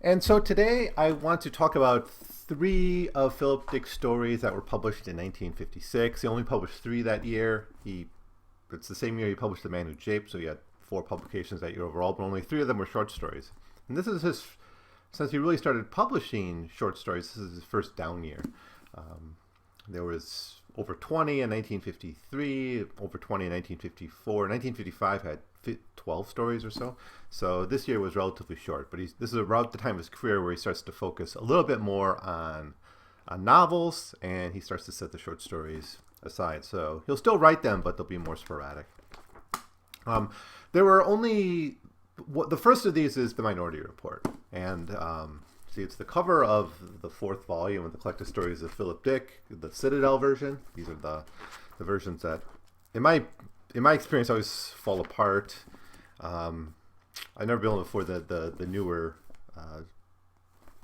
And so today I want to talk about three of Philip Dick's stories that were published in 1956. He only published three that year. It's the same year he published The Man Who Japed, so he had four publications that year overall, but only three of them were short stories. And this is since he really started publishing short stories, this is his first down year. There was over 20 in 1953, over 20 in 1954. 1955 had 12 stories or so. So this year was relatively short, but this is around the time of his career where he starts to focus a little bit more on novels, and he starts to set the short stories aside. So he'll still write them, but they'll be more sporadic. There were only the first of these is The Minority Report, and see, it's the cover of the fourth volume of the collected stories of Philip Dick, the Citadel version. These are the versions that, in my experience, always fall apart. I've never been able to afford the newer,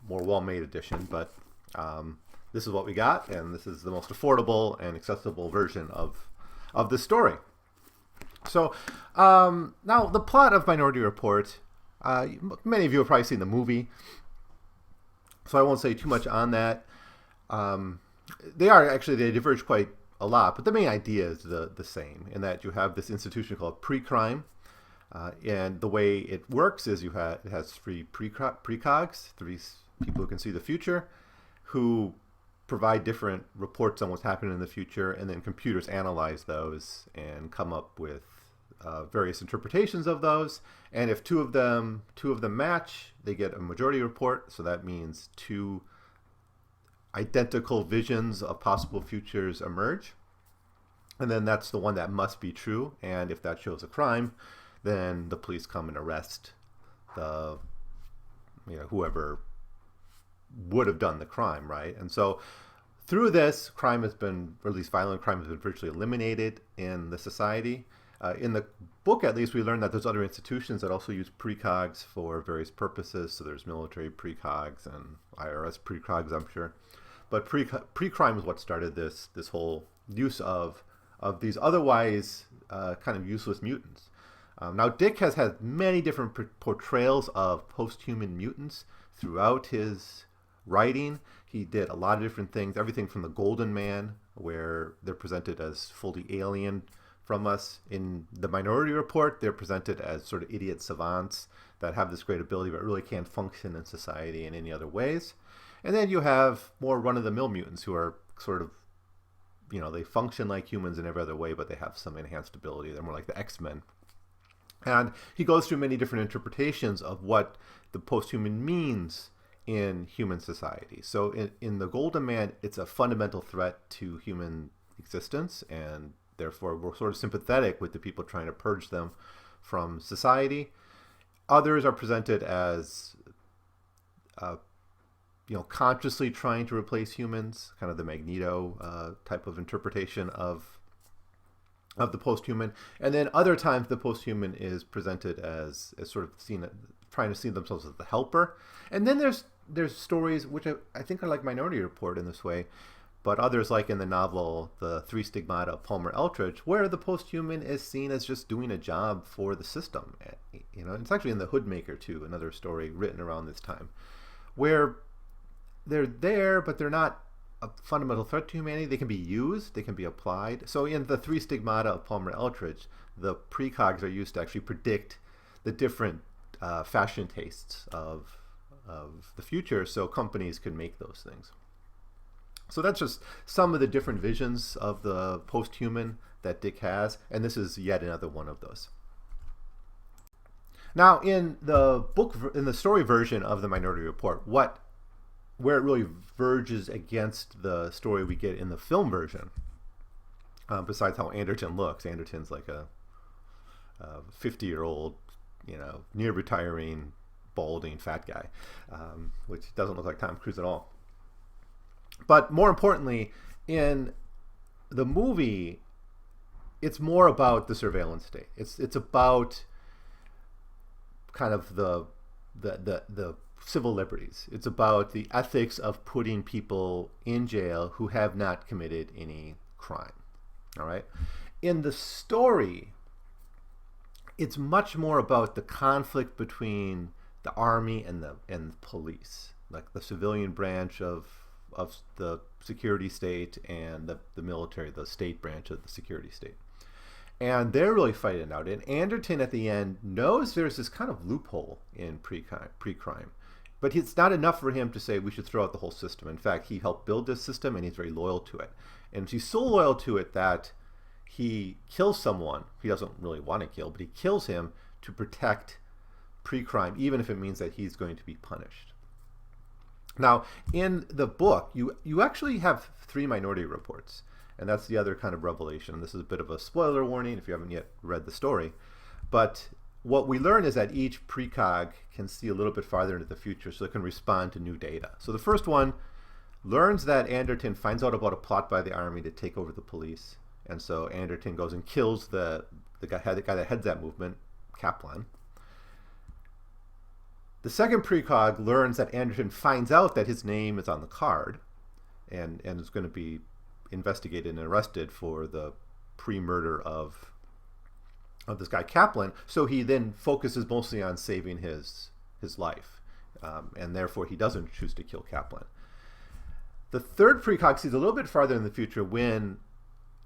more well-made edition, but this is what we got, and this is the most affordable and accessible version of the story. So now the plot of Minority Report, many of you have probably seen the movie, so I won't say too much on that. They diverge quite a lot, but the main idea is the same, in that you have this institution called PreCrime, and the way it works is it has three precogs, three people who can see the future, who provide different reports on what's happening in the future, and then computers analyze those and come up with various interpretations of those. And if two of them match, they get a majority report. So that means two identical visions of possible futures emerge, and then that's the one that must be true. And if that shows a crime, then the police come and arrest whoever would have done the crime, right? And so through this, crime has been, or at least violent crime has been virtually eliminated in the society. In the book, at least, we learned that there's other institutions that also use precogs for various purposes. So there's military precogs and IRS precogs, I'm sure. But pre-crime is what started this whole use of these otherwise kind of useless mutants. Now, Dick has had many different portrayals of post-human mutants throughout his writing. He did a lot of different things, everything from the Golden Man, where they're presented as fully alien from us. In the Minority Report, they're presented as sort of idiot savants that have this great ability but really can't function in society in any other ways. And then you have more run-of-the-mill mutants who are sort of, they function like humans in every other way, but they have some enhanced ability. They're more like the X-Men. And he goes through many different interpretations of what the post-human means in human society. So in the Golden Man, it's a fundamental threat to human existence, and therefore we're sort of sympathetic with the people trying to purge them from society. Others are presented as consciously trying to replace humans, kind of the Magneto type of interpretation of the post-human. And then other times the post-human is presented as sort of trying to see themselves as the helper. And then there's stories which I think are like Minority Report in this way, but others, like in the novel The Three Stigmata of Palmer Eldritch, where the post-human is seen as just doing a job for the system. It's actually in The Hoodmaker too, another story written around this time, where they're there, but they're not a fundamental threat to humanity. They can be used, they can be applied. So in The Three Stigmata of Palmer Eldritch, the precogs are used to actually predict the different fashion tastes of the future, so companies can make those things. So that's just some of the different visions of the post-human that Dick has, and this is yet another one of those. Now, in the story version of the Minority Report, where it really verges against the story we get in the film version, besides how Anderton looks. Anderton's like a 50-year-old, near retiring, balding, fat guy, which doesn't look like Tom Cruise at all. But more importantly, in the movie, it's more about the surveillance state. It's about kind of the civil liberties. It's about the ethics of putting people in jail who have not committed any crime. All right. In the story, it's much more about the conflict between the army and the police, like the civilian branch of the security state and the military, the state branch of the security state. And they're really fighting it out. And Anderton at the end knows there's this kind of loophole in pre-crime. But it's not enough for him to say we should throw out the whole system. In fact, he helped build this system and he's very loyal to it. And he's so loyal to it that he kills someone he doesn't really want to kill, but he kills him to protect pre-crime, even if it means that he's going to be punished. Now, in the book, you actually have 3 minority reports. And that's the other kind of revelation. This is a bit of a spoiler warning if you haven't yet read the story. But what we learn is that each precog can see a little bit farther into the future, so it can respond to new data. So the first one learns that Anderton finds out about a plot by the army to take over the police. And so Anderton goes and kills the guy that heads that movement, Kaplan. The second precog learns that Anderton finds out that his name is on the card and is going to be investigated and arrested for the pre-murder of this guy Kaplan. So he then focuses mostly on saving his life, and therefore he doesn't choose to kill Kaplan. The third precog sees a little bit farther in the future when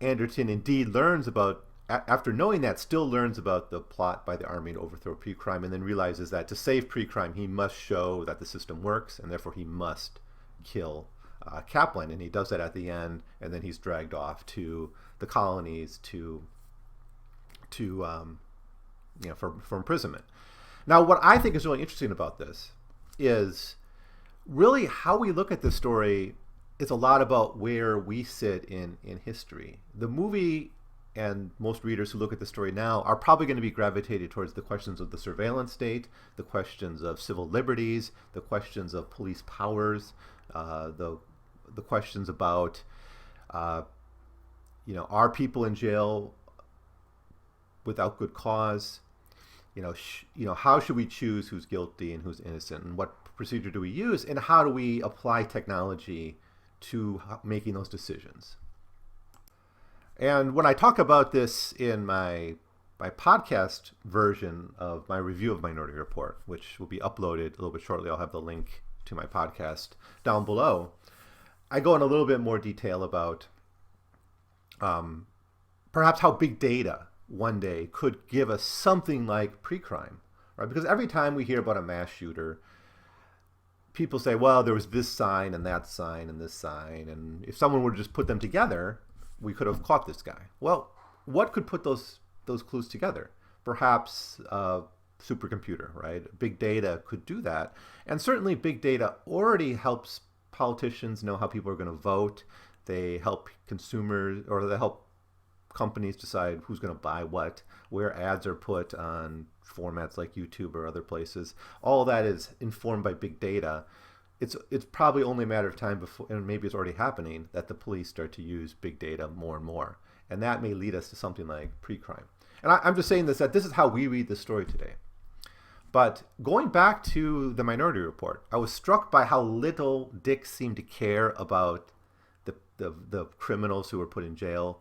Anderton indeed learns about, after knowing that, still learns about the plot by the army to overthrow pre-crime, and then realizes that to save pre-crime he must show that the system works, and therefore he must kill Kaplan, and he does that at the end, and then he's dragged off to the colonies for imprisonment. Now, what I think is really interesting about this is really how we look at this story is a lot about where we sit in history. The movie and most readers who look at the story now are probably going to be gravitated towards the questions of the surveillance state, the questions of civil liberties, the questions of police powers, the questions about, are people in jail without good cause? How should we choose who's guilty and who's innocent, and what procedure do we use, and how do we apply technology to making those decisions? And when I talk about this in my podcast version of my review of Minority Report, which will be uploaded a little bit shortly, I'll have the link to my podcast down below. I go in a little bit more detail about perhaps how big data one day could give us something like pre-crime, right? Because every time we hear about a mass shooter, people say, well, there was this sign and that sign and this sign, and if someone were to just put them together, we could have caught this guy. Well, what could put those clues together? Perhaps a supercomputer, right? Big data could do that. And certainly big data already helps politicians know how people are going to vote. They help consumers, or they help companies decide who's going to buy what, where ads are put on formats like YouTube or other places. All that is informed by big data. It's probably only a matter of time before, and maybe it's already happening, that the police start to use big data more and more. And that may lead us to something like pre-crime. And I'm just saying that this is how we read the story today. But going back to the Minority Report, I was struck by how little Dick seemed to care about the criminals who were put in jail.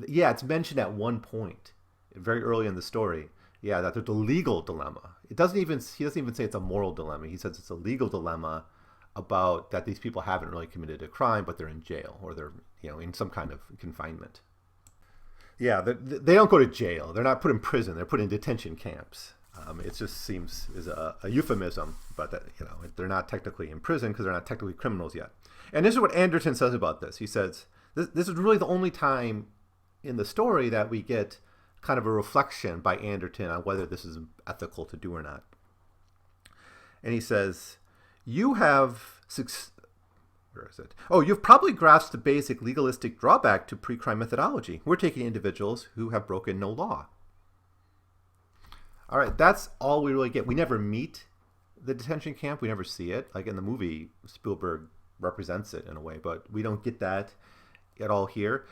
Yeah, it's mentioned at one point, very early in the story, that there's a legal dilemma. He doesn't even say it's a moral dilemma. He says it's a legal dilemma about that these people haven't really committed a crime, but they're in jail, or they're in some kind of confinement. Yeah, they don't go to jail. They're not put in prison. They're put in detention camps. It just seems is a euphemism, but that they're not technically in prison because they're not technically criminals yet. And this is what Anderton says about this. He says this is really the only time in the story that we get kind of a reflection by Anderton on whether this is ethical to do or not. And he says, you've probably grasped the basic legalistic drawback to pre-crime methodology. We're taking individuals who have broken no law. All right, that's all we really get. We never meet the detention camp. We never see it. Like in the movie, Spielberg represents it in a way, but we don't get that at all here.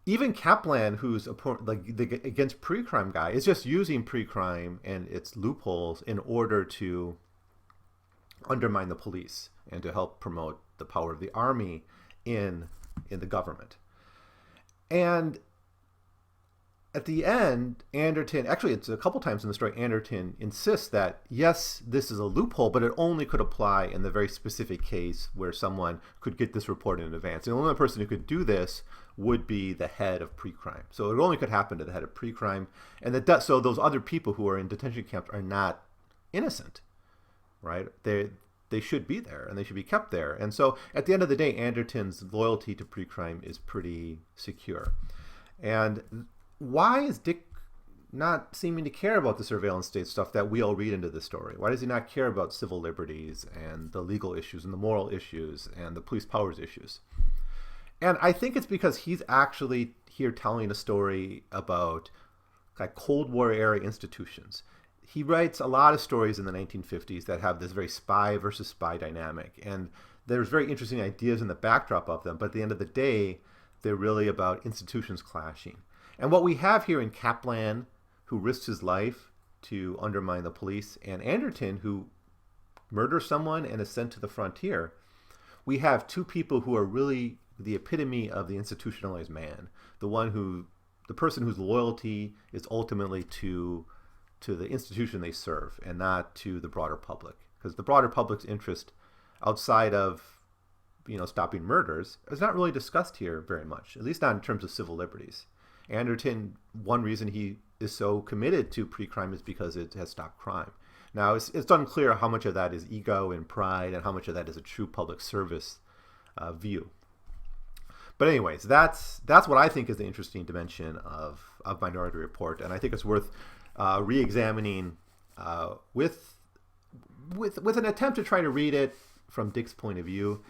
Even Kaplan, who's the against pre-crime guy, is just using pre-crime and its loopholes in order to undermine the police and to help promote the power of the army in the government. And at the end, Anderton, actually it's a couple times in the story, Anderton insists that, yes, this is a loophole, but it only could apply in the very specific case where someone could get this report in advance. And the only person who could do this would be the head of PreCrime. So it only could happen to the head of PreCrime. And so those other people who are in detention camps are not innocent, right? They should be there, and they should be kept there. And so at the end of the day, Anderton's loyalty to PreCrime is pretty secure. And why is Dick not seeming to care about the surveillance state stuff that we all read into the story? Why does he not care about civil liberties and the legal issues and the moral issues and the police powers issues? And I think it's because he's actually here telling a story about like Cold War era institutions. He writes a lot of stories in the 1950s that have this very spy versus spy dynamic. And there's very interesting ideas in the backdrop of them. But at the end of the day, they're really about institutions clashing. And what we have here in Kaplan, who risks his life to undermine the police, and Anderton, who murders someone and is sent to the frontier, we have two people who are really the epitome of the institutionalized man. The person whose loyalty is ultimately to the institution they serve and not to the broader public. Because the broader public's interest outside of, stopping murders is not really discussed here very much, at least not in terms of civil liberties. Anderton, one reason he is so committed to PreCrime is because it has stopped crime. Now, it's unclear how much of that is ego and pride and how much of that is a true public service view. But anyways, that's what I think is the interesting dimension of Minority Report, and I think it's worth re-examining with an attempt to try to read it from Dick's point of view,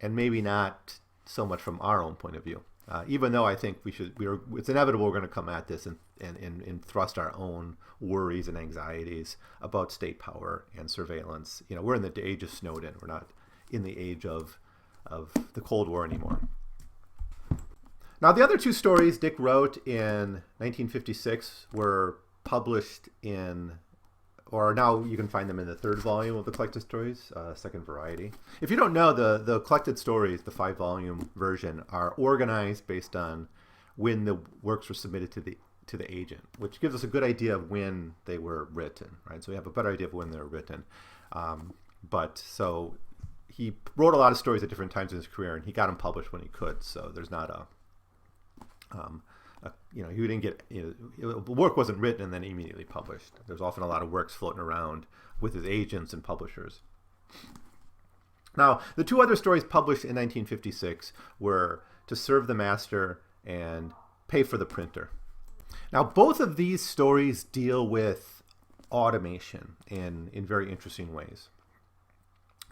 and maybe not so much from our own point of view. Even though I think it's inevitable we're going to come at this and thrust our own worries and anxieties about state power and surveillance. We're in the age of Snowden. We're not in the age of the Cold War anymore. Now, the other two stories Dick wrote in 1956 were published or now you can find them in the third volume of the collected stories, Second Variety. If you don't know, the collected stories, the 5-volume version, are organized based on when the works were submitted to the agent, which gives us a good idea of when they were written, right? So we have a better idea of when they were written. So he wrote a lot of stories at different times in his career, and he got them published when he could. So there's not he didn't get, the work wasn't written and then immediately published. There's often a lot of works floating around with his agents and publishers. Now, the two other stories published in 1956 were To Serve the Master and Pay for the Printer. Now, both of these stories deal with automation in very interesting ways.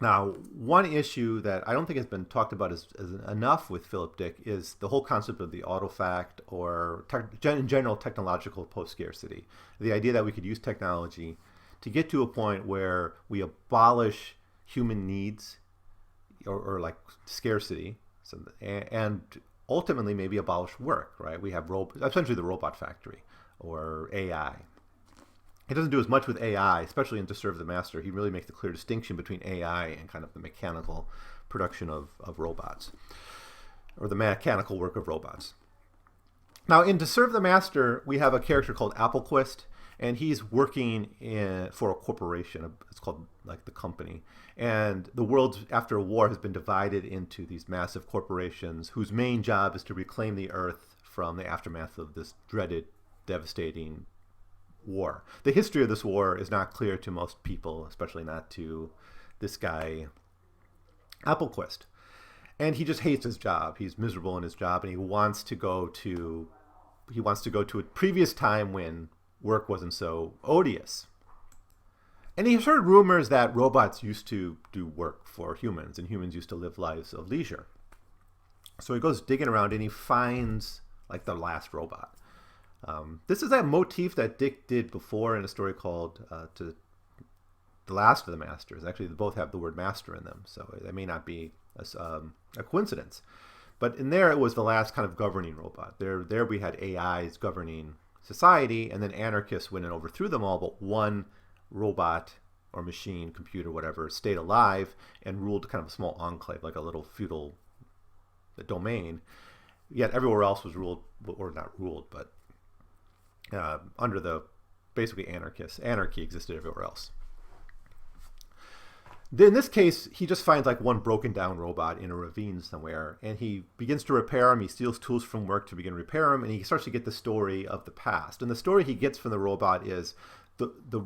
Now, one issue that I don't think has been talked about as enough with Philip Dick is the whole concept of the autofact, or in general technological post-scarcity. The idea that we could use technology to get to a point where we abolish human needs or like scarcity, and ultimately maybe abolish work, right? We have essentially the robot factory or AI. He doesn't do as much with AI, especially in To Serve the Master. He really makes a clear distinction between AI and kind of the mechanical production of robots, or the mechanical work of robots. Now, in To Serve the Master, we have a character called Applequist, and he's working for a corporation. It's called like the company. And the world after a war has been divided into these massive corporations whose main job is to reclaim the Earth from the aftermath of this dreaded, devastating war. The history of this war is not clear to most people, especially not to this guy, Applequist. And he just hates his job. He's miserable in his job, and he wants to go to a previous time when work wasn't so odious. And he's heard rumors that robots used to do work for humans, and humans used to live lives of leisure. So he goes digging around, and he finds like the last robot. This is that motif that Dick did before in a story called To the Last of the Masters. Actually, they both have the word master in them, so that may not be a coincidence. But in there, it was the last kind of governing robot. There we had AIs governing society, and then anarchists went and overthrew them all, but one robot or machine, computer, whatever, stayed alive and ruled kind of a small enclave, like a little feudal domain. Yet everywhere else was ruled, or not ruled, but under the basically anarchists. Anarchy existed everywhere else. In this case, he just finds like one broken down robot in a ravine somewhere, and he begins to repair him. He steals tools from work to begin to repair him, and he starts to get the story of the past. And the story he gets from the robot is the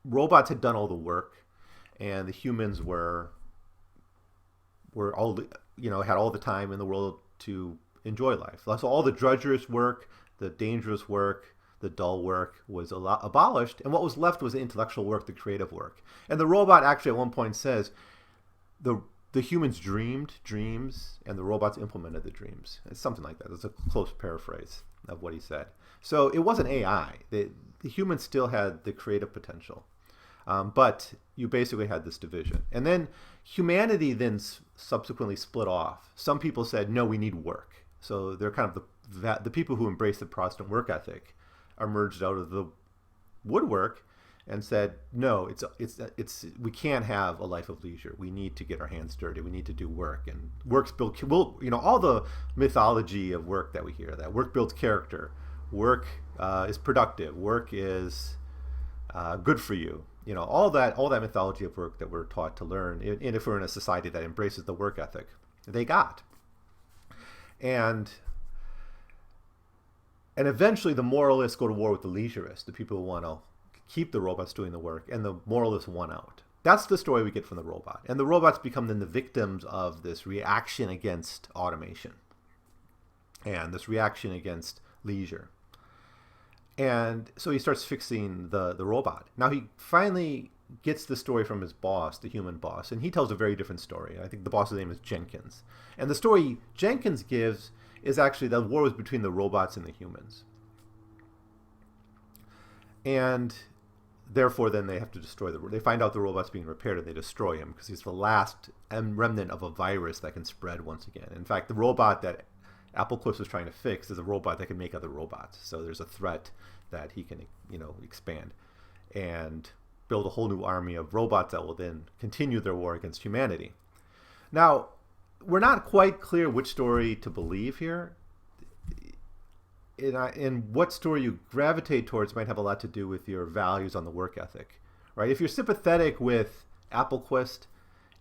robots had done all the work, and the humans were all had all the time in the world to enjoy life. So all the drudgerous work, the dangerous work, the dull work was abolished, and what was left was the intellectual work, the creative work. And the robot actually at one point says, the humans dreamed dreams, and the robots implemented the dreams. It's something like that. It's a close paraphrase of what he said. So it wasn't AI. The humans still had the creative potential, but you basically had this division. And then humanity then subsequently split off. Some people said, no, we need work. So they're kind of the people who embraced the Protestant work ethic emerged out of the woodwork and said, no, we can't have a life of leisure. We need to get our hands dirty. We need to do work, and work's built. All the mythology of work that we hear, that work builds character, work is productive, work is good for you. All that mythology of work that we're taught to learn, and if we're in a society that embraces the work ethic, they got. And eventually the moralists go to war with the leisurists, the people who want to keep the robots doing the work, and the moralists won out. That's the story we get from the robot. And the robots become then the victims of this reaction against automation and this reaction against leisure. And so he starts fixing the robot. Now he finally gets the story from his boss, the human boss, and he tells a very different story. I think the boss's name is Jenkins. And the story Jenkins gives is actually the war was between the robots and the humans. And therefore then they have to destroy they find out the robot's being repaired, and they destroy him because he's the last remnant of a virus that can spread once again. In fact, the robot that Applequist was trying to fix is a robot that can make other robots. So there's a threat that he can, expand and build a whole new army of robots that will then continue their war against humanity. Now, we're not quite clear which story to believe here. And what story you gravitate towards might have a lot to do with your values on the work ethic, right? If you're sympathetic with Applequist,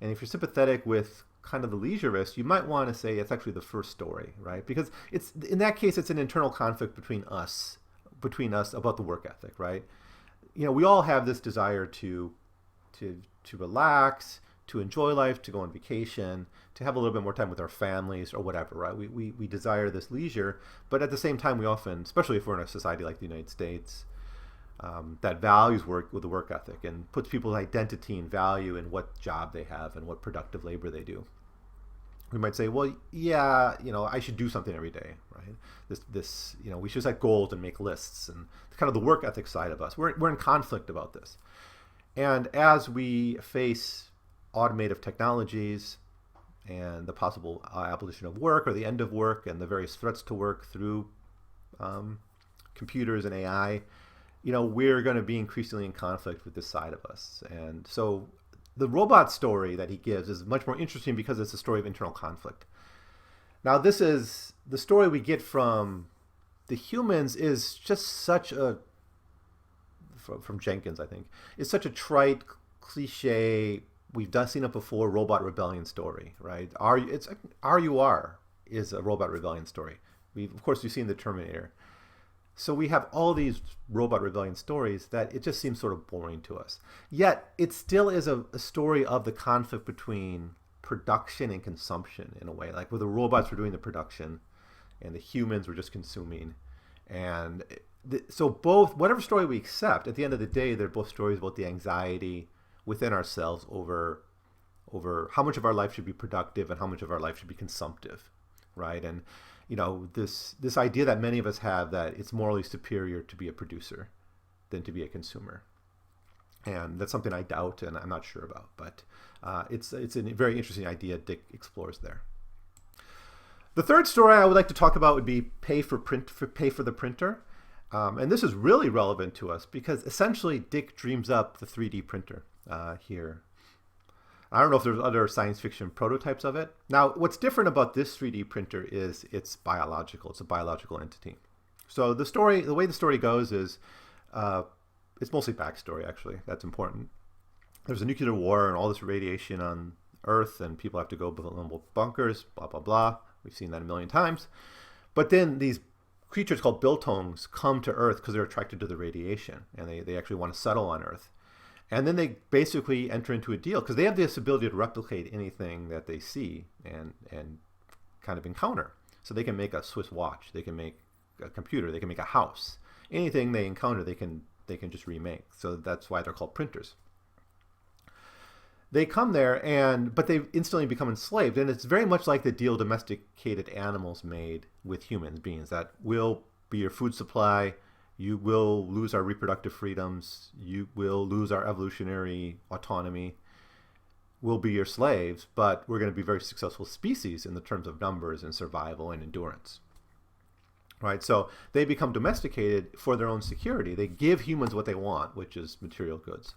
and if you're sympathetic with kind of the leisurist, you might want to say it's actually the first story, right? Because it's in that case, it's an internal conflict between us about the work ethic, right? We all have this desire to relax, to enjoy life, to go on vacation, to have a little bit more time with our families or whatever, right? We desire this leisure, but at the same time, we often, especially if we're in a society like the United States, that values work with the work ethic and puts people's identity and value in what job they have and what productive labor they do. We might say, well, yeah, I should do something every day, right? We should set goals and make lists, and kind of the work ethic side of us. We're in conflict about this. And as we face automative technologies and the possible abolition of work or the end of work and the various threats to work through computers and AI, we're going to be increasingly in conflict with this side of us. And so the robot story that he gives is much more interesting because it's a story of internal conflict. Now, this is the story we get from the humans is just such a, from Jenkins, I think, is such a trite, cliche, we've seen it before, robot rebellion story, right? RUR is a robot rebellion story. Of course, we've seen the Terminator. So we have all these robot rebellion stories that it just seems sort of boring to us. Yet it still is a story of the conflict between production and consumption in a way, like where the robots were doing the production and the humans were just consuming. And so both, whatever story we accept, at the end of the day, they're both stories about the anxiety within ourselves over how much of our life should be productive and how much of our life should be consumptive, right? And this idea that many of us have that it's morally superior to be a producer than to be a consumer. And that's something I doubt and I'm not sure about, but it's a very interesting idea Dick explores there. The third story I would like to talk about would be pay for the printer. And this is really relevant to us because essentially Dick dreams up the 3D printer here. I don't know if there's other science fiction prototypes of it. Now, what's different about this 3D printer is it's biological. It's a biological entity. So the way the story goes is, uh, it's mostly backstory actually. That's important. There's a nuclear war and all this radiation on Earth, and people have to go build bunkers. Blah blah blah. We've seen that a million times. But then these creatures called biltongs come to Earth because they're attracted to the radiation, and they actually want to settle on Earth. And then they basically enter into a deal because they have this ability to replicate anything that they see and kind of encounter. So they can make a Swiss watch, they can make a computer, they can make a house. Anything they encounter, they can just remake. So that's why they're called printers. They come there, but they instantly become enslaved, and it's very much like the deal domesticated animals made with human beings. That will be your food supply. You will lose our reproductive freedoms. You will lose our evolutionary autonomy. We'll be your slaves, but we're going to be very successful species in the terms of numbers and survival and endurance. Right? So they become domesticated for their own security. They give humans what they want, which is material goods.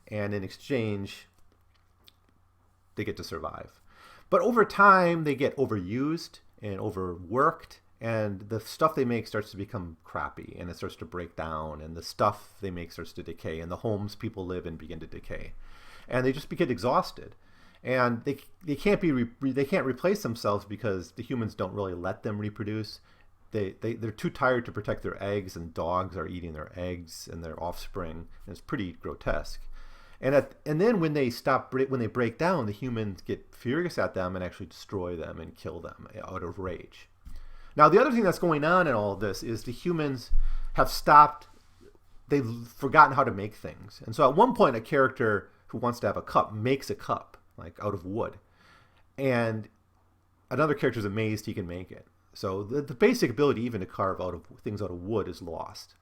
And in exchange, they get to survive. But over time, they get overused and overworked, and the stuff they make starts to become crappy, and it starts to break down, and the stuff they make starts to decay, and the homes people live in begin to decay. And they just get exhausted. And they can't replace themselves because the humans don't really let them reproduce. They're too tired to protect their eggs, and dogs are eating their eggs and their offspring. And it's pretty grotesque. And then when they break down, the humans get furious at them and actually destroy them and kill them out of rage. Now, the other thing that's going on in all of this is the humans have stopped. They've forgotten how to make things. And so at one point, a character who wants to have a cup makes a cup, like out of wood. And another character is amazed he can make it. So the basic ability even to carve things out of wood is lost.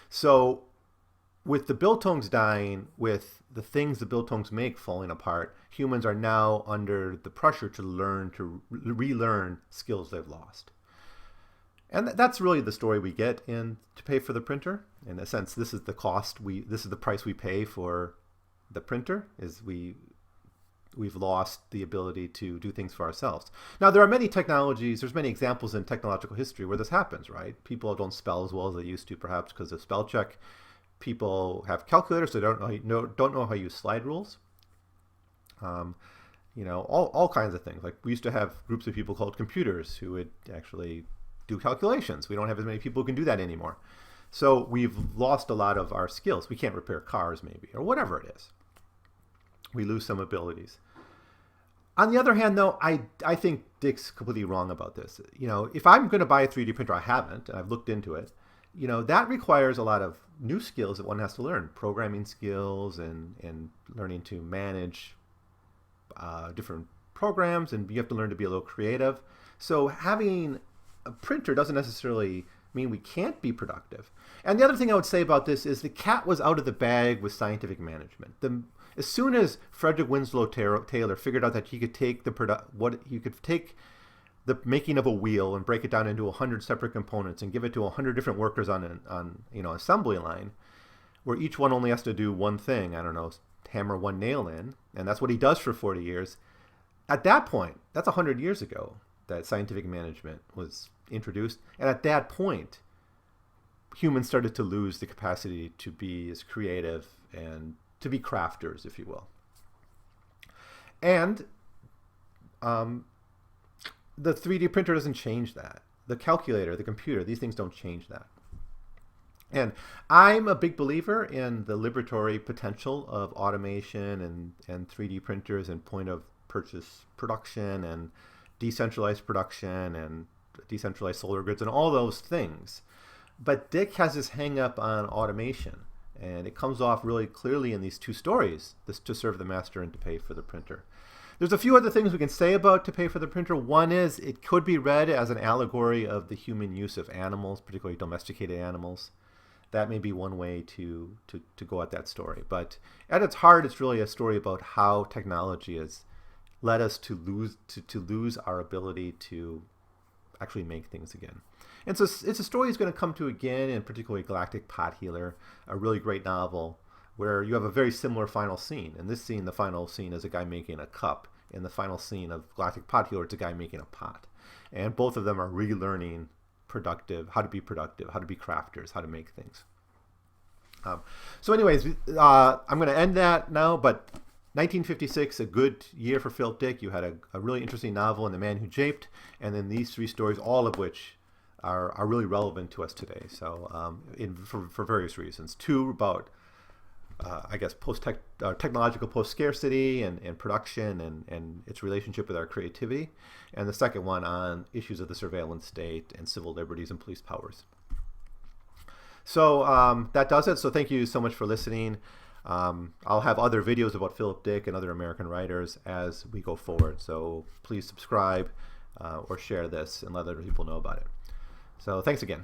So with the biltongs dying, with the things the biltongs make falling apart, humans are now under the pressure to relearn skills they've lost. And that's really the story we get in To Pay for the Printer. In a sense, this is the price we pay for the printer, is we've lost the ability to do things for ourselves. Now, there's many examples in technological history where this happens, right? People don't spell as well as they used to, perhaps because of spell check. People have calculators, so they don't know how to use slide rules. All kinds of things. Like we used to have groups of people called computers who would actually do calculations. We don't have as many people who can do that anymore. So we've lost a lot of our skills. We can't repair cars maybe, or whatever it is. We lose some abilities. On the other hand, though, I think Dick's completely wrong about this. If I'm going to buy a 3D printer, I haven't, and I've looked into it, that requires a lot of new skills that one has to learn. Programming skills and learning to manage different programs, and you have to learn to be a little creative. So having a printer doesn't necessarily mean we can't be productive. And the other thing I would say about this is the cat was out of the bag with scientific management. As soon as Frederick Winslow Taylor figured out that he could take the making of a wheel and break it down into 100 separate components and give it to 100 different workers on an assembly line, where each one only has to do one thing, hammer one nail in, and that's what he does for 40 years. At that point, that's 100 years ago that scientific management was introduced, and at that point, humans started to lose the capacity to be as creative and to be crafters, if you will. And the 3D printer doesn't change that. The calculator, the computer, these things don't change that. And I'm a big believer in the liberatory potential of automation and 3D printers and point-of-purchase production and decentralized production and decentralized solar grids and all those things. But Dick has this hang-up on automation, and it comes off really clearly in these two stories, this To Serve the Master and To Pay for the Printer. There's a few other things we can say about To Pay for the Printer. One is it could be read as an allegory of the human use of animals, particularly domesticated animals. That may be one way to go at that story. But at its heart, it's really a story about how technology has led us to lose our ability to actually make things again. And so it's a story he's going to come to again, and particularly Galactic Pot Healer, a really great novel, where you have a very similar final scene. In this scene, the final scene is a guy making a cup. In the final scene of Galactic Pot Healer, it's a guy making a pot. And both of them are relearning productive, how to be productive, how to be crafters, how to make things. So anyways, I'm going to end that now, but 1956, a good year for Philip Dick. You had a really interesting novel in The Man Who Japed, and then these three stories, all of which are really relevant to us today. So for various reasons. Two about, I guess, technological post-scarcity and production and its relationship with our creativity. And the second one on issues of the surveillance state and civil liberties and police powers. So that does it. So thank you so much for listening. I'll have other videos about Philip Dick and other American writers as we go forward. So please subscribe or share this and let other people know about it. So thanks again.